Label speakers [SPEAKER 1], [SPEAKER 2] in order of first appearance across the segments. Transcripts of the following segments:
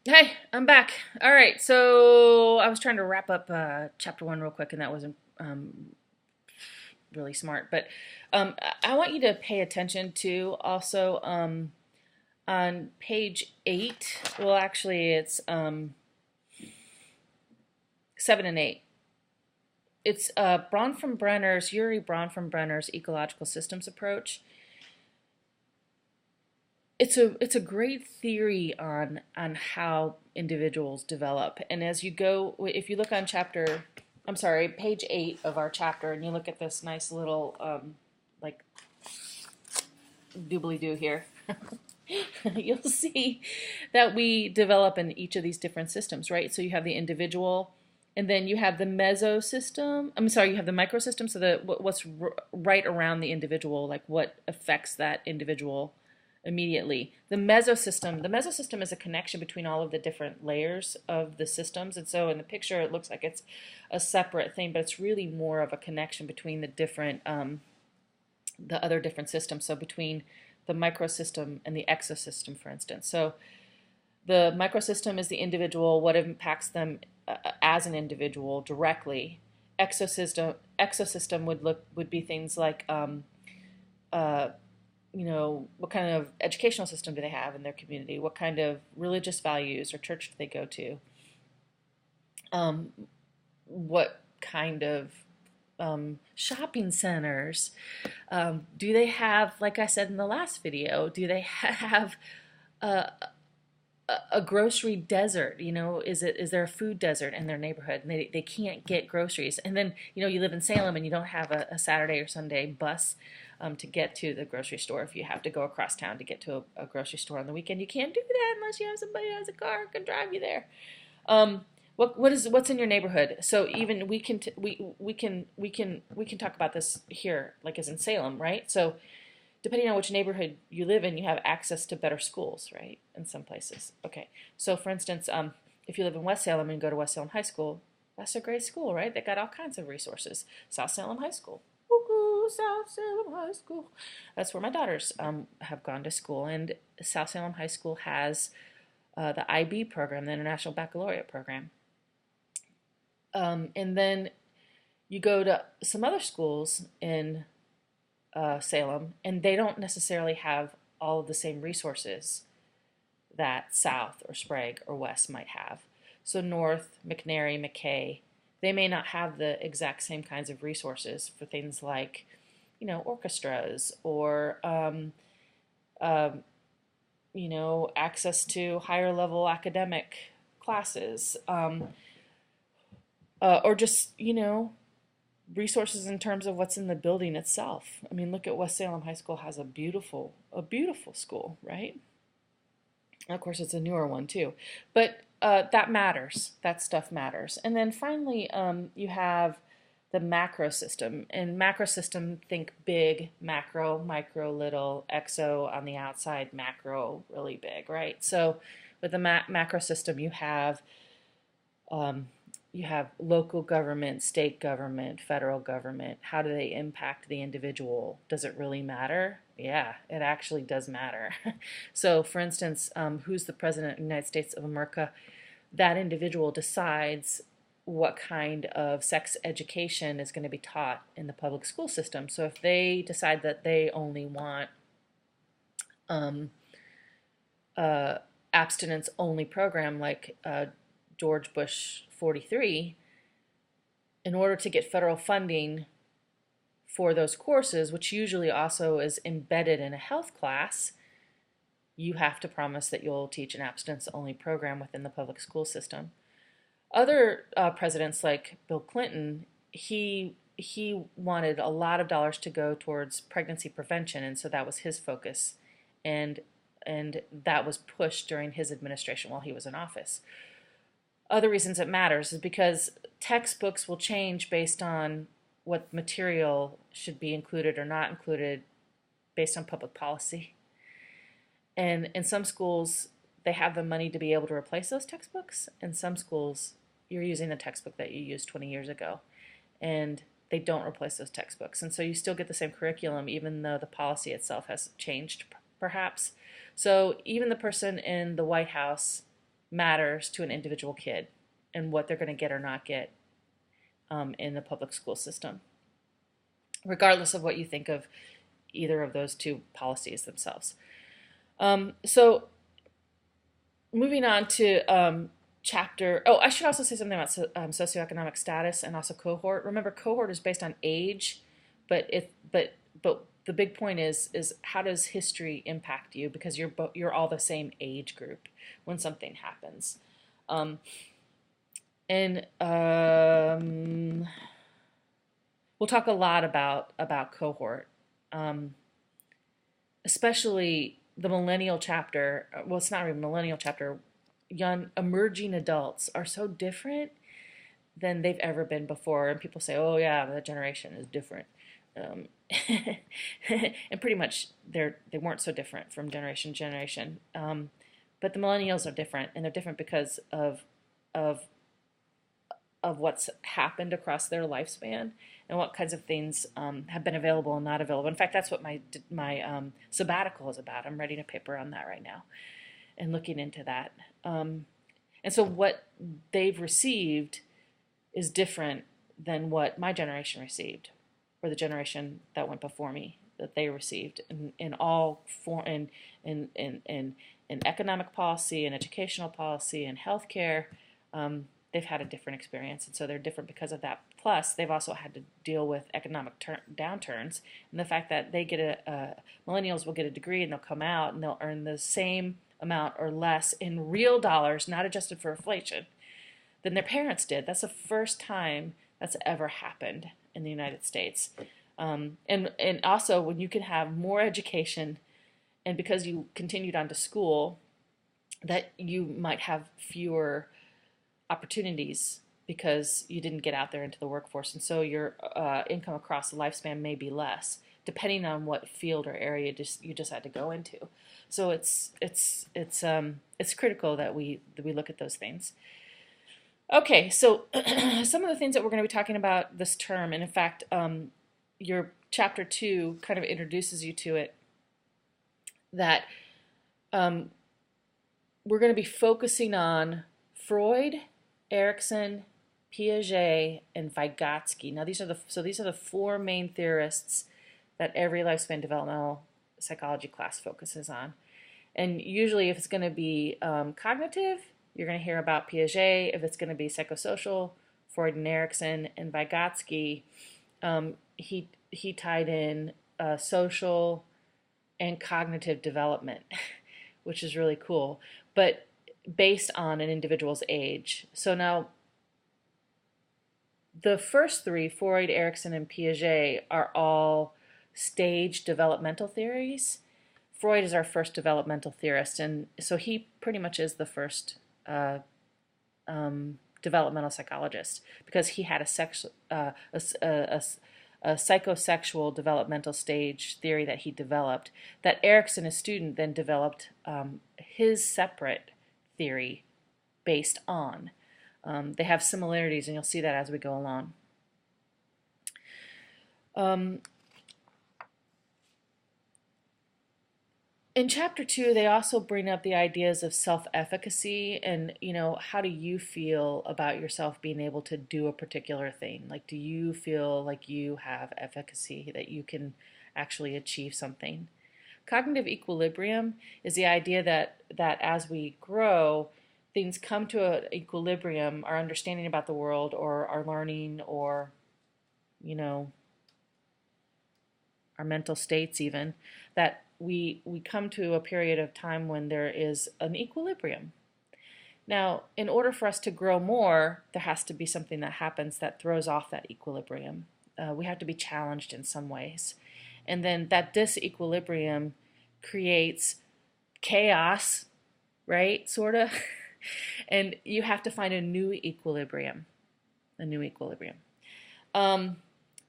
[SPEAKER 1] Hey, I'm back. All right, so I was trying to wrap up chapter one real quick, and that wasn't really smart. But I want you to pay attention to also on page eight. Well, actually, it's seven and eight. It's Yuri Bronfenbrenner's ecological systems approach. It's a great theory on how individuals develop. And as you go, if you look on page eight of our chapter, and you look at this nice little like doobly doo here, you'll see that we develop in each of these different systems, right? So you have the individual, and then you have the mesosystem. I'm sorry, you have the microsystem. So what's right around the individual, like what affects that individual immediately. The mesosystem is a connection between all of the different layers of the systems. And so in the picture, it looks like it's a separate thing, but it's really more of a connection between the other different systems. So between the microsystem and the exosystem, for instance. So the microsystem is the individual, what impacts them as an individual directly. Exosystem would be things like uh, what kind of educational system do they have in their community? What kind of religious values or church do they go to? What kind of shopping centers do they have? Like I said in the last video, do they have a, a grocery desert? Is there a food desert in their neighborhood, and they can't get groceries? And then you live in Salem and you don't have a Saturday or Sunday bus to get to the grocery store. If you have to go across town to get to a grocery store on the weekend, you can't do that unless you have somebody who has a car and can drive you there. What's in your neighborhood? So even we can talk about this here, like as in Salem, right? So depending on which neighborhood you live in, you have access to better schools, right? In some places. Okay. So for instance, if you live in West Salem and go to West Salem High School, that's a great school, right? They got all kinds of resources. South Salem High School. Woo-hoo, South Salem High School. That's where my daughters have gone to school. And South Salem High School has the IB program, the International Baccalaureate program. And then you go to some other schools in Salem, and they don't necessarily have all of the same resources that South or Sprague or West might have. So North, McNary, McKay, they may not have the exact same kinds of resources for things like, orchestras or, access to higher level academic classes, or just, resources in terms of what's in the building itself. I mean, look at West Salem High School has a beautiful school, right? And of course, it's a newer one too, but that matters. That stuff matters. And then finally, you have the macro system. And macro system, think big, macro, micro, little, exo on the outside, macro, really big, right? So with the macro system, um, you have local government, state government, federal government. How do they impact the individual? Does it really matter? Yeah, it actually does matter. So, for instance, who's the president of the United States of America? That individual decides what kind of sex education is going to be taught in the public school system. So, if they decide that they only want um, abstinence only program like George Bush 43, in order to get federal funding for those courses, which usually also is embedded in a health class, you have to promise that you'll teach an abstinence only program within the public school system. Other presidents like Bill Clinton, he wanted a lot of dollars to go towards pregnancy prevention, and so that was his focus, and that was pushed during his administration while he was in office. Other reasons it matters is because textbooks will change based on what material should be included or not included based on public policy. And in some schools, they have the money to be able to replace those textbooks. In some schools, you're using the textbook that you used 20 years ago, and they don't replace those textbooks. And so you still get the same curriculum, even though the policy itself has changed, perhaps. So even the person in the White House matters to an individual kid and what they're going to get or not get in the public school system, regardless of what you think of either of those two policies themselves. So moving on to chapter, I should also say something about socioeconomic status and also cohort. Remember, cohort is based on age, but the big point is how does history impact you, because you're all the same age group when something happens. And we'll talk a lot about cohort, especially the millennial chapter. Well, it's not even millennial chapter. Young emerging adults are so different than they've ever been before, and people say, "Oh yeah, the generation is different," and pretty much they weren't so different from generation to generation. But the millennials are different, and they're different because of what's happened across their lifespan and what kinds of things have been available and not available. In fact, that's what my sabbatical is about. I'm writing a paper on that right now and looking into that. And so what they've received is different than what my generation received, or the generation that went before me, that they received in all in economic policy and educational policy and healthcare. They've had a different experience, and so they're different because of that. Plus, they've also had to deal with economic downturns, and the fact that they get millennials will get a degree and they'll come out and they'll earn the same amount or less in real dollars, not adjusted for inflation, than their parents did. That's the first time that's ever happened in the United States. And also, when you can have more education, and because you continued on to school, that you might have fewer opportunities because you didn't get out there into the workforce, and so your income across the lifespan may be less, depending on what field or area you just had to go into. So it's critical that we look at those things. Okay, so some of the things that we're going to be talking about this term, and in fact, your chapter 2 kind of introduces you to it, that we're going to be focusing on Freud, Erikson, Piaget, and Vygotsky. Now these are the four main theorists that every lifespan developmental psychology class focuses on. And usually, if it's going to be cognitive, you're going to hear about Piaget. If it's going to be psychosocial, Freud and Erikson. And Vygotsky, he tied in social and cognitive development, which is really cool, but based on an individual's age. So now, the first three, Freud, Erikson, and Piaget, are all stage developmental theories. Freud is our first developmental theorist, and so he pretty much is the first developmental psychologist, because he had a psychosexual developmental stage theory that he developed, that Erikson, a student, then developed his separate theory based on. They have similarities, and you'll see that as we go along. In chapter 2, they also bring up the ideas of self-efficacy and, how do you feel about yourself being able to do a particular thing? Like, do you feel like you have efficacy, that you can actually achieve something? Cognitive equilibrium is the idea that as we grow, things come to an equilibrium, our understanding about the world or our learning or, our mental states even, that we come to a period of time when there is an equilibrium. Now, in order for us to grow more, there has to be something that happens that throws off that equilibrium. We have to be challenged in some ways. And then that disequilibrium creates chaos, right, sort of? And you have to find a new equilibrium.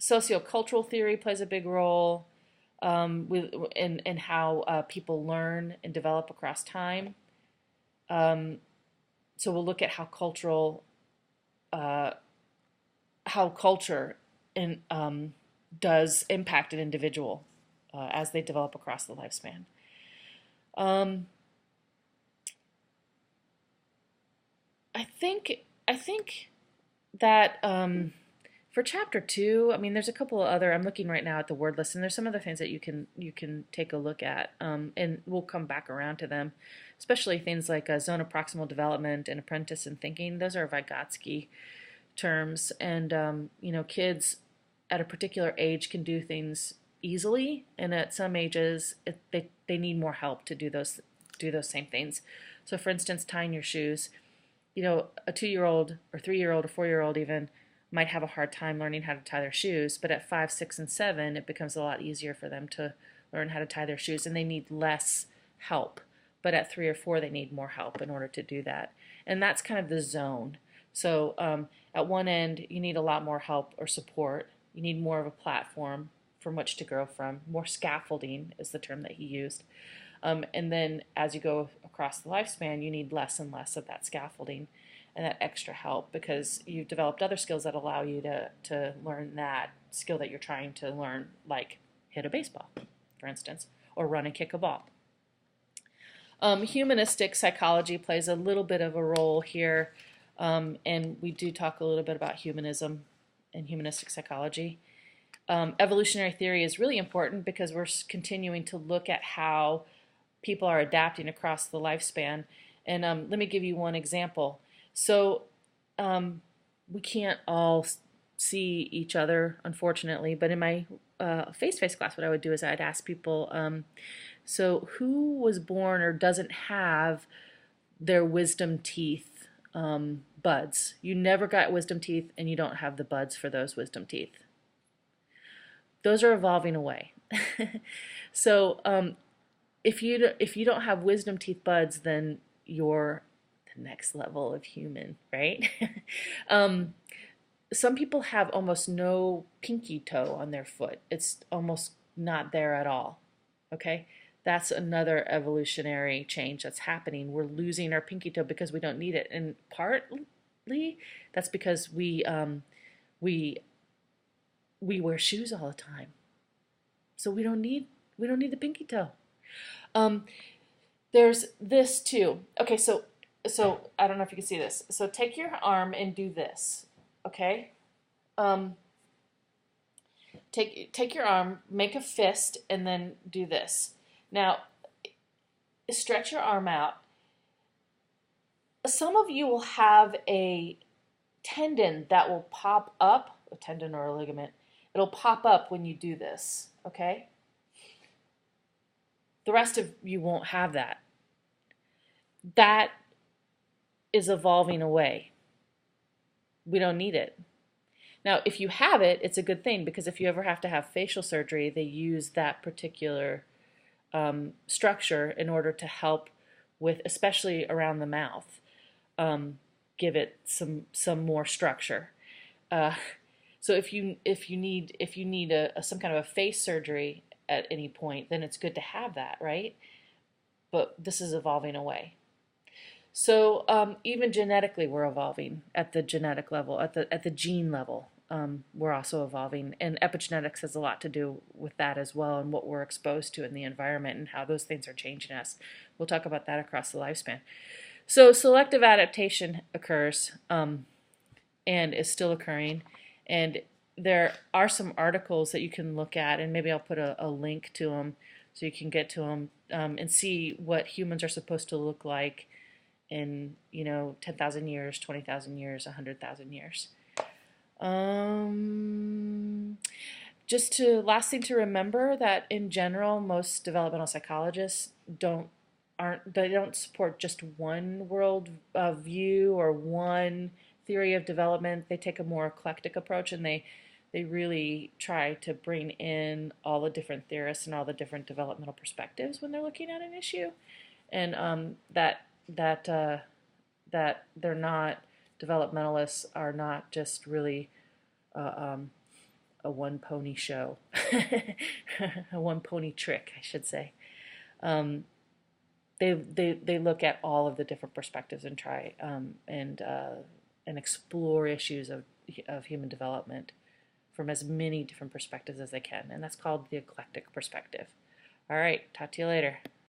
[SPEAKER 1] Sociocultural theory plays a big role in how people learn and develop across time. So we'll look at how culture does impact an individual as they develop across the lifespan. think that for chapter 2, I mean, there's a couple of other. I'm looking right now at the word list, and there's some other things that you can take a look at, and we'll come back around to them, especially things like zone of proximal development and apprentice and thinking. Those are Vygotsky terms, and kids at a particular age can do things easily, and at some ages they need more help to do those same things. So, for instance, tying your shoes. A 2-year-old or 3-year-old or 4-year-old even might have a hard time learning how to tie their shoes, but at 5, 6, and 7, it becomes a lot easier for them to learn how to tie their shoes, and they need less help. But at 3 or 4, they need more help in order to do that. And that's kind of the zone. So at one end, you need a lot more help or support. You need more of a platform from which to grow from. More scaffolding is the term that he used. And then as you go across the lifespan, you need less and less of that scaffolding and that extra help, because you've developed other skills that allow you to learn that skill that you're trying to learn, like hit a baseball, for instance, or run and kick a ball. Humanistic psychology plays a little bit of a role here, and we do talk a little bit about humanism and humanistic psychology. Evolutionary theory is really important because we're continuing to look at how people are adapting across the lifespan. And let me give you one example. So we can't all see each other, unfortunately, but in my face-to-face class, what I would do is I'd ask people, so who was born or doesn't have their wisdom teeth buds? You never got wisdom teeth, and you don't have the buds for those wisdom teeth. Those are evolving away. So if you don't have wisdom teeth buds, then you're the next level of human, right? Some people have almost no pinky toe on their foot. It's almost not there at all. Okay? That's another evolutionary change that's happening. We're losing our pinky toe because we don't need it, and partly that's because we wear shoes all the time, so we don't need the pinky toe. There's this too. Okay, so I don't know if you can see this. So take your arm and do this. Okay. Take your arm, make a fist, and then do this. Now, stretch your arm out. Some of you will have a tendon that will pop up, a tendon or a ligament. It'll pop up when you do this, okay? The rest of you won't have that. That is evolving away. We don't need it. Now, if you have it, it's a good thing, because if you ever have to have facial surgery, they use that particular structure in order to help with, especially around the mouth, give it some more structure. So if you need some kind of a face surgery at any point, then it's good to have that, right? But this is evolving away. So even genetically, we're evolving at the genetic level, at the gene level. We're also evolving, and epigenetics has a lot to do with that as well, and what we're exposed to in the environment and how those things are changing us. We'll talk about that across the lifespan. So selective adaptation occurs and is still occurring, and there are some articles that you can look at, and maybe I'll put a link to them so you can get to them and see what humans are supposed to look like in 10,000 years, 20,000 years, 100,000 years. Last thing to remember, that in general, most developmental psychologists don't support just one world view or one theory of development. They take a more eclectic approach, and they really try to bring in all the different theorists and all the different developmental perspectives when they're looking at an issue, and that they're not, developmentalists are not just really a one pony show, a one pony trick, I should say. They look at all of the different perspectives and try and explore issues of human development from as many different perspectives as they can, and that's called the eclectic perspective. All right, talk to you later.